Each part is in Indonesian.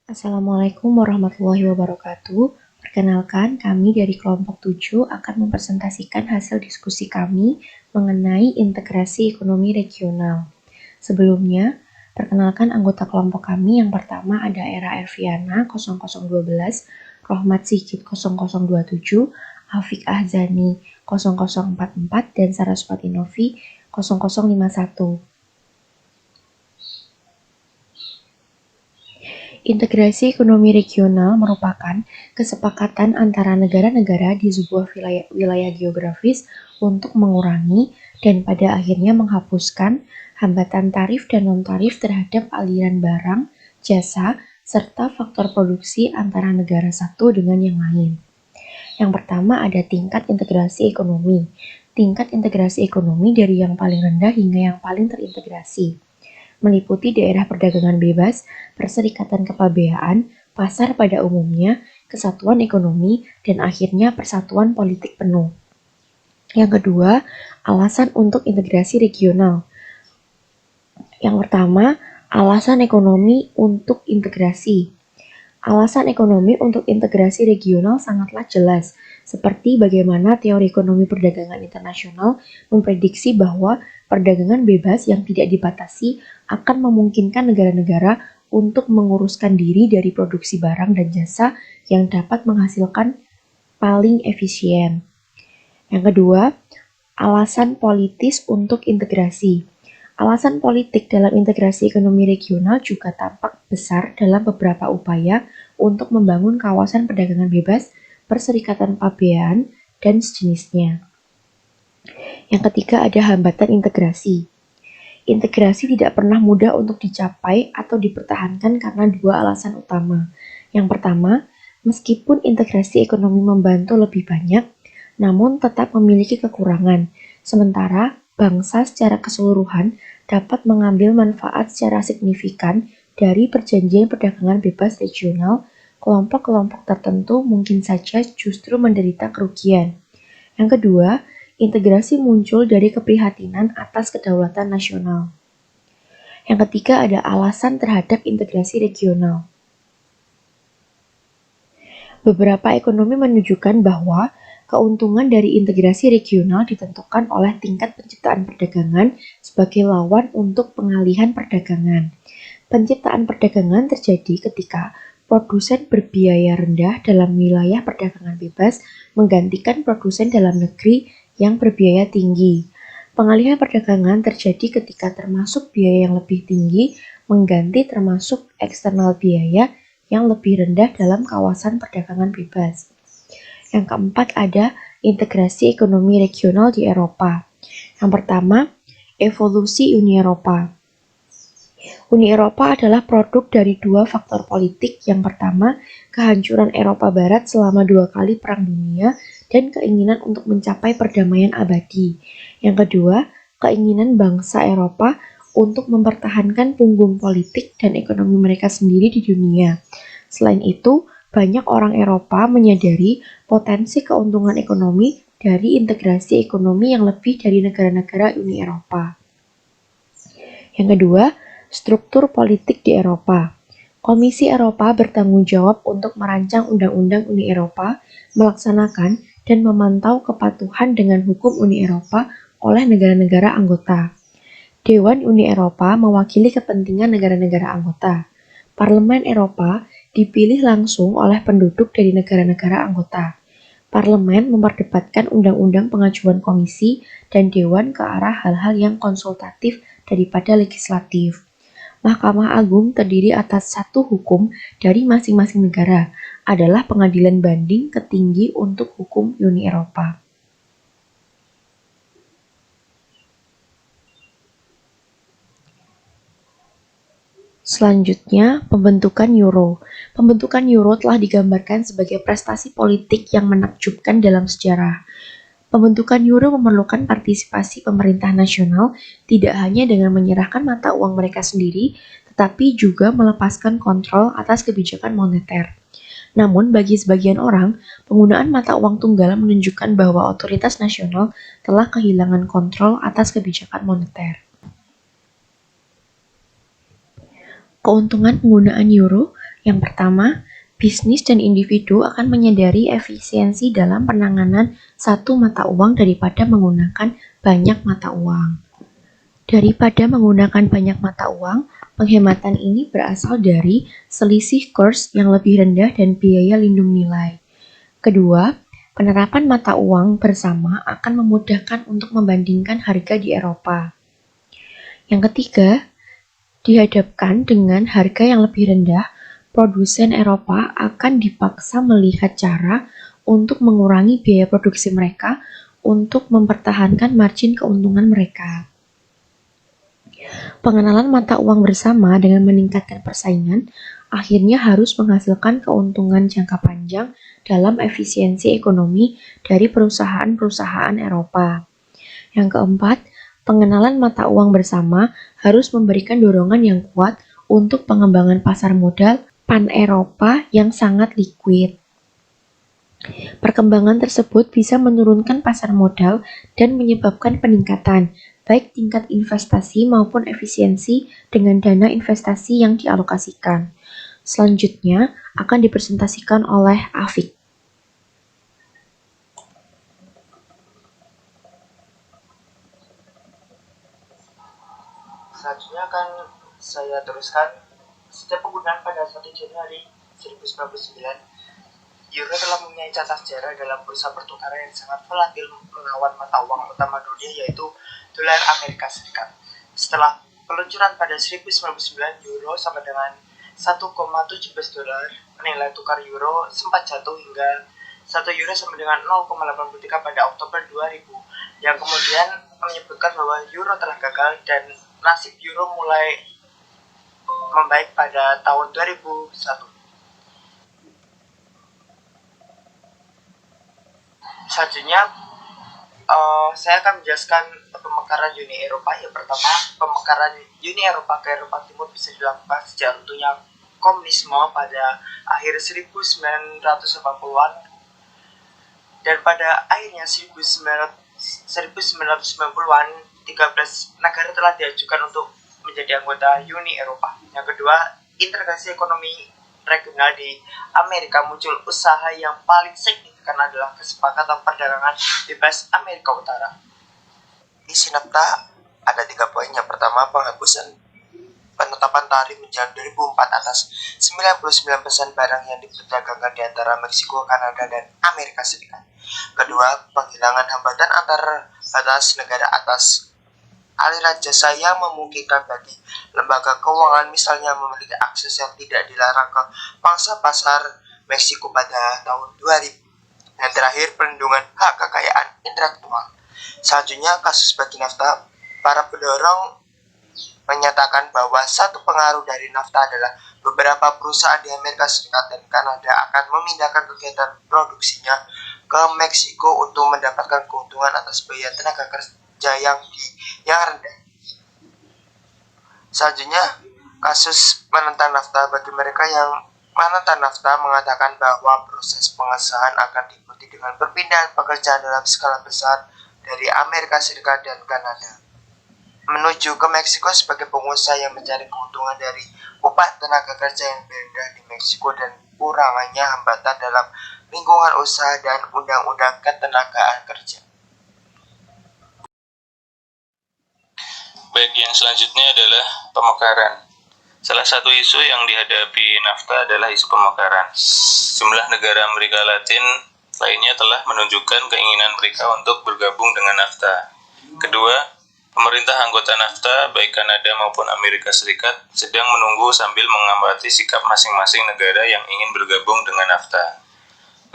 Assalamualaikum warahmatullahi wabarakatuh. Perkenalkan, kami dari kelompok 7 akan mempresentasikan hasil diskusi kami mengenai integrasi ekonomi regional. Sebelumnya, perkenalkan anggota kelompok kami yang pertama ada Era Erviana 0012, Rohmat Sigit 0027, Afik Ahzani 0044, dan Saraswati Novi 0051. Integrasi ekonomi regional merupakan kesepakatan antara negara-negara di sebuah wilayah geografis untuk mengurangi dan pada akhirnya menghapuskan hambatan tarif dan non-tarif terhadap aliran barang, jasa, serta faktor produksi antara negara satu dengan yang lain. Yang pertama ada tingkat integrasi ekonomi. Tingkat integrasi ekonomi dari yang paling rendah hingga yang paling terintegrasi meliputi daerah perdagangan bebas, perserikatan kepabeaan, pasar pada umumnya, kesatuan ekonomi, dan akhirnya persatuan politik penuh. Yang kedua, alasan untuk integrasi regional. Yang pertama, alasan ekonomi untuk integrasi. Alasan ekonomi untuk integrasi regional sangatlah jelas, seperti bagaimana teori ekonomi perdagangan internasional memprediksi bahwa perdagangan bebas yang tidak dibatasi akan memungkinkan negara-negara untuk menguruskan diri dari produksi barang dan jasa yang dapat menghasilkan paling efisien. Yang kedua, alasan politis untuk integrasi. Alasan politik dalam integrasi ekonomi regional juga tampak besar dalam beberapa upaya untuk membangun kawasan perdagangan bebas, perserikatan pabean, dan sejenisnya. Yang ketiga ada hambatan integrasi. Integrasi tidak pernah mudah untuk dicapai atau dipertahankan karena dua alasan utama. Yang pertama, meskipun integrasi ekonomi membantu lebih banyak, namun tetap memiliki kekurangan. Sementara bangsa secara keseluruhan dapat mengambil manfaat secara signifikan dari perjanjian perdagangan bebas regional, kelompok-kelompok tertentu mungkin saja justru menderita kerugian. Yang kedua, integrasi muncul dari keprihatinan atas kedaulatan nasional. Yang ketiga ada alasan terhadap integrasi regional. Beberapa ekonomi menunjukkan bahwa keuntungan dari integrasi regional ditentukan oleh tingkat penciptaan perdagangan sebagai lawan untuk pengalihan perdagangan. Penciptaan perdagangan terjadi ketika produsen berbiaya rendah dalam wilayah perdagangan bebas menggantikan produsen dalam negeri yang berbiaya tinggi. Pengalihan perdagangan terjadi ketika termasuk biaya yang lebih tinggi mengganti termasuk eksternal biaya yang lebih rendah dalam kawasan perdagangan bebas. Yang keempat ada integrasi ekonomi regional di Eropa. Yang pertama, evolusi Uni Eropa. Uni Eropa adalah produk dari dua faktor politik. Yang pertama, kehancuran Eropa Barat selama 2 kali Perang Dunia dan keinginan untuk mencapai perdamaian abadi. Yang kedua, keinginan bangsa Eropa untuk mempertahankan punggung politik dan ekonomi mereka sendiri di dunia. Selain itu, banyak orang Eropa menyadari potensi keuntungan ekonomi dari integrasi ekonomi yang lebih dari negara-negara Uni Eropa. Yang kedua, struktur politik di Eropa. Komisi Eropa bertanggung jawab untuk merancang undang-undang Uni Eropa, melaksanakan dan memantau kepatuhan dengan hukum Uni Eropa oleh negara-negara anggota. Dewan Uni Eropa mewakili kepentingan negara-negara anggota. Parlemen Eropa dipilih langsung oleh penduduk dari negara-negara anggota. Parlemen memperdebatkan undang-undang pengajuan komisi dan dewan ke arah hal-hal yang konsultatif daripada legislatif. Mahkamah Agung terdiri atas satu hukum dari masing-masing negara, adalah pengadilan banding tertinggi untuk hukum Uni Eropa. Selanjutnya, pembentukan Euro. Pembentukan Euro telah digambarkan sebagai prestasi politik yang menakjubkan dalam sejarah. Pembentukan Euro memerlukan partisipasi pemerintah nasional tidak hanya dengan menyerahkan mata uang mereka sendiri, tetapi juga melepaskan kontrol atas kebijakan moneter. Namun, bagi sebagian orang, penggunaan mata uang tunggal menunjukkan bahwa otoritas nasional telah kehilangan kontrol atas kebijakan moneter. Keuntungan penggunaan euro Yang pertama, bisnis dan individu akan menyadari efisiensi dalam penanganan satu mata uang daripada menggunakan banyak mata uang. Daripada menggunakan banyak mata uang, penghematan ini berasal dari selisih kurs yang lebih rendah dan biaya lindung nilai. Kedua, penerapan mata uang bersama akan memudahkan untuk membandingkan harga di Eropa. Yang ketiga, dihadapkan dengan harga yang lebih rendah, produsen Eropa akan dipaksa melihat cara untuk mengurangi biaya produksi mereka untuk mempertahankan margin keuntungan mereka. Pengenalan mata uang bersama dengan meningkatkan persaingan akhirnya harus menghasilkan keuntungan jangka panjang dalam efisiensi ekonomi dari perusahaan-perusahaan Eropa. Yang keempat, pengenalan mata uang bersama harus memberikan dorongan yang kuat untuk pengembangan pasar modal pan-Eropa yang sangat likuid. Perkembangan tersebut bisa menurunkan pasar modal dan menyebabkan peningkatan baik tingkat investasi maupun efisiensi dengan dana investasi yang dialokasikan. Selanjutnya akan dipresentasikan oleh Afik. Selanjutnya akan saya teruskan. Sejak penggunaan pada 1 Januari 1999, euro telah mempunyai catat sejarah dalam bursa pertukaran yang sangat volatil melawan mata uang utama dunia yaitu dolar Amerika Serikat. Setelah peluncuran pada 1999, euro sama dengan 1,17 dolar. Nilai tukar euro sempat jatuh hingga 1 euro sama dengan 0,83 pada Oktober 2000, yang kemudian menyebutkan bahwa euro telah gagal dan nasib euro mulai membaik pada tahun 2001. Selanjutnya, saya akan menjelaskan pemekaran Uni Eropa. Yang pertama, pemekaran Uni Eropa ke Eropa Timur bisa dilakukan sejak runtuhnya komunisme pada akhir 1980-an, dan pada akhirnya 1990-an 13 negara telah diajukan untuk menjadi anggota Uni Eropa. Yang kedua, integrasi ekonomi regional di Amerika muncul. Usaha yang paling signifikan adalah kesepakatan perdagangan bebas Amerika Utara. Isi NAFTA ada 3 poin. Yang pertama, penghapusan penetapan tarif menjelang 2004 atas 99% barang yang diperdagangkan di antara Meksiko, Kanada, dan Amerika Serikat. Kedua, penghilangan hambatan antar batas negara atas aliran jasa yang memungkinkan bagi lembaga keuangan misalnya memiliki akses yang tidak dilarang ke pangsa pasar Meksiko pada tahun 2000. Dan terakhir, perlindungan hak kekayaan intelektual. Selanjutnya, kasus bagi NAFTA. Para pendorong menyatakan bahwa satu pengaruh dari NAFTA adalah beberapa perusahaan di Amerika Serikat dan Kanada akan memindahkan kegiatan produksinya ke Meksiko untuk mendapatkan keuntungan atas biaya tenaga kerja yang rendah. Selanjutnya, kasus menentang NAFTA. Bagi mereka yang menentang NAFTA mengatakan bahwa proses pengesahan akan diikuti dengan perpindahan pekerjaan dalam skala besar dari Amerika Serikat dan Kanada menuju ke Meksiko sebagai pengusaha yang mencari keuntungan dari upah tenaga kerja yang rendah di Meksiko dan kurangnya hambatan dalam lingkungan usaha dan undang-undang ketenagaan kerja. Baik, yang selanjutnya adalah pemekaran. Salah satu isu yang dihadapi NAFTA adalah isu pemekaran. Jumlah negara Amerika Latin lainnya telah menunjukkan keinginan mereka untuk bergabung dengan NAFTA. Kedua, pemerintah anggota NAFTA, baik Kanada maupun Amerika Serikat, sedang menunggu sambil mengamati sikap masing-masing negara yang ingin bergabung dengan NAFTA.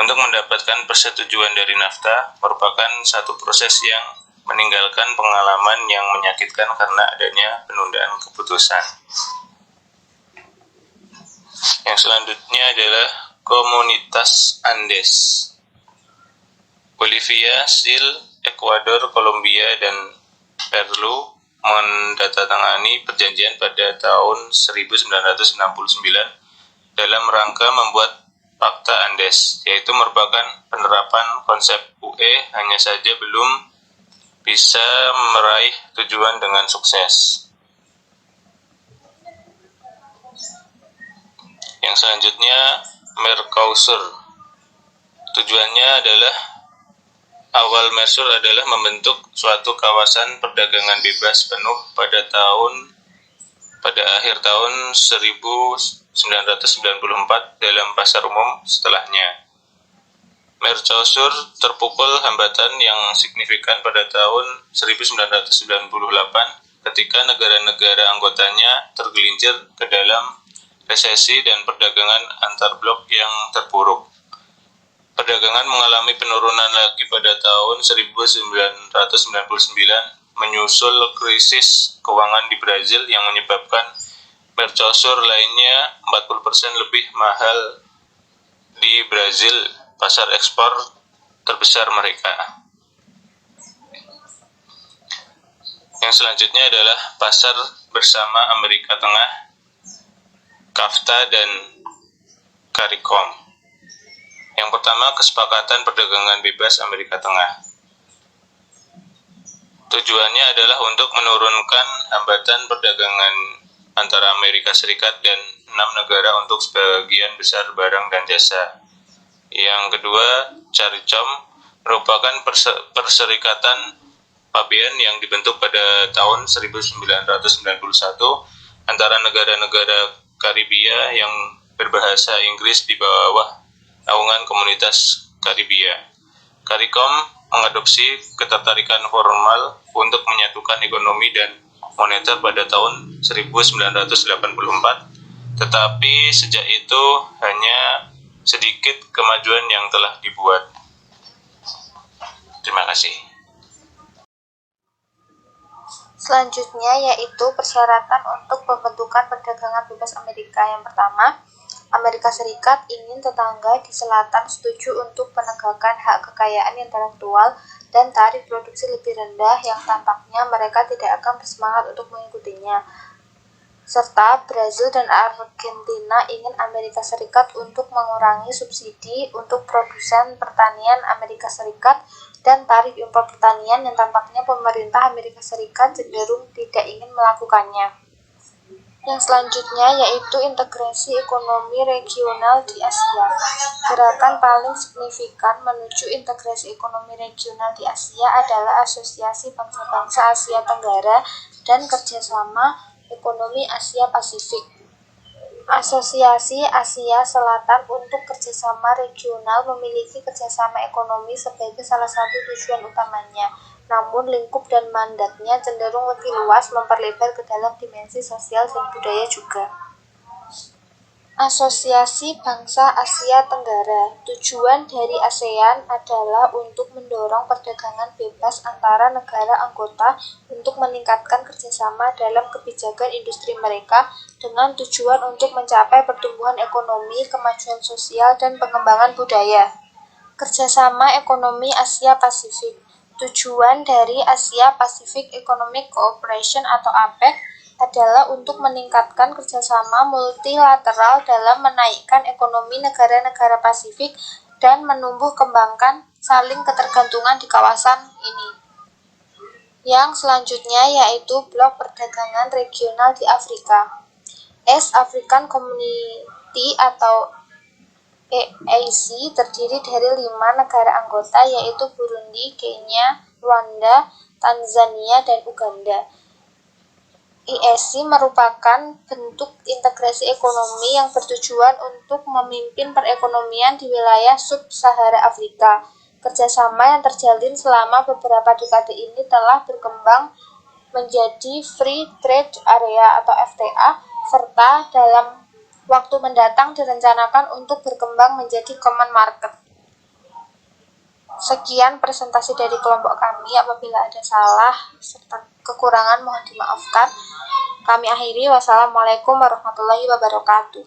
Untuk mendapatkan persetujuan dari NAFTA merupakan satu proses yang meninggalkan pengalaman yang menyakitkan karena adanya penundaan keputusan. Yang selanjutnya adalah Komunitas Andes. Bolivia, Chile, Ekuador, Kolombia, dan Peru mendatangani perjanjian pada tahun 1969 dalam rangka membuat Fakta Andes, yaitu merupakan penerapan konsep UE, hanya saja belum bisa meraih tujuan dengan sukses. Yang selanjutnya Mercosur. Tujuannya adalah awal Mercosur adalah membentuk suatu kawasan perdagangan bebas penuh pada akhir tahun 1994 dalam pasar umum setelahnya. Mercosur terpukul hambatan yang signifikan pada tahun 1998 ketika negara-negara anggotanya tergelincir ke dalam resesi dan perdagangan antar blok yang terpuruk. Perdagangan mengalami penurunan lagi pada tahun 1999 menyusul krisis keuangan di Brazil yang menyebabkan Mercosur lainnya 40% lebih mahal di Brazil, pasar ekspor terbesar mereka. Yang selanjutnya adalah pasar bersama Amerika Tengah, CAFTA dan CARICOM. Yang pertama, kesepakatan perdagangan bebas Amerika Tengah. Tujuannya adalah untuk menurunkan hambatan perdagangan antara Amerika Serikat dan 6 negara untuk sebagian besar barang dan jasa. Yang kedua, CARICOM merupakan perserikatan pabean yang dibentuk pada tahun 1991 antara negara-negara Karibia yang berbahasa Inggris di bawah naungan komunitas Karibia. CARICOM mengadopsi ketertarikan formal untuk menyatukan ekonomi dan moneter pada tahun 1984, tetapi sejak itu hanya sedikit kemajuan yang telah dibuat. Terima kasih. Selanjutnya yaitu persyaratan untuk pembentukan perdagangan bebas Amerika. Yang pertama, Amerika Serikat ingin tetangga di selatan setuju untuk penegakan hak kekayaan intelektual dan tarif produksi lebih rendah yang tampaknya mereka tidak akan bersemangat untuk mengikutinya. Serta Brazil dan Argentina ingin Amerika Serikat untuk mengurangi subsidi untuk produsen pertanian Amerika Serikat dan tarif impor pertanian yang tampaknya pemerintah Amerika Serikat cenderung tidak ingin melakukannya. Yang selanjutnya yaitu integrasi ekonomi regional di Asia. Gerakan paling signifikan menuju integrasi ekonomi regional di Asia adalah Asosiasi Bangsa-Bangsa Asia Tenggara dan Kerjasama Ekonomi Asia Pasifik. Asosiasi Asia Selatan untuk Kerjasama Regional memiliki kerjasama ekonomi sebagai salah satu tujuan utamanya. Namun lingkup dan mandatnya cenderung lebih luas, memperlebar ke dalam dimensi sosial dan budaya juga. Asosiasi Bangsa Asia Tenggara. Tujuan dari ASEAN adalah untuk mendorong perdagangan bebas antara negara anggota untuk meningkatkan kerjasama dalam kebijakan industri mereka dengan tujuan untuk mencapai pertumbuhan ekonomi, kemajuan sosial, dan pengembangan budaya. Kerjasama Ekonomi Asia Pasifik. Tujuan dari Asia Pacific Economic Cooperation atau APEC adalah untuk meningkatkan kerjasama multilateral dalam menaikkan ekonomi negara-negara Pasifik dan menumbuh kembangkan saling ketergantungan di kawasan ini. Yang selanjutnya yaitu Blok Perdagangan Regional di Afrika. East African Community atau EAC terdiri dari 5 negara anggota yaitu Burundi, Kenya, Rwanda, Tanzania, dan Uganda. EAC merupakan bentuk integrasi ekonomi yang bertujuan untuk memimpin perekonomian di wilayah sub-Sahara Afrika. Kerjasama yang terjalin selama beberapa dekade ini telah berkembang menjadi Free Trade Area atau FTA, serta dalam waktu mendatang direncanakan untuk berkembang menjadi Common Market. Sekian presentasi dari kelompok kami. Apabila ada salah serta kekurangan mohon dimaafkan. Kami akhiri. Wassalamualaikum warahmatullahi wabarakatuh.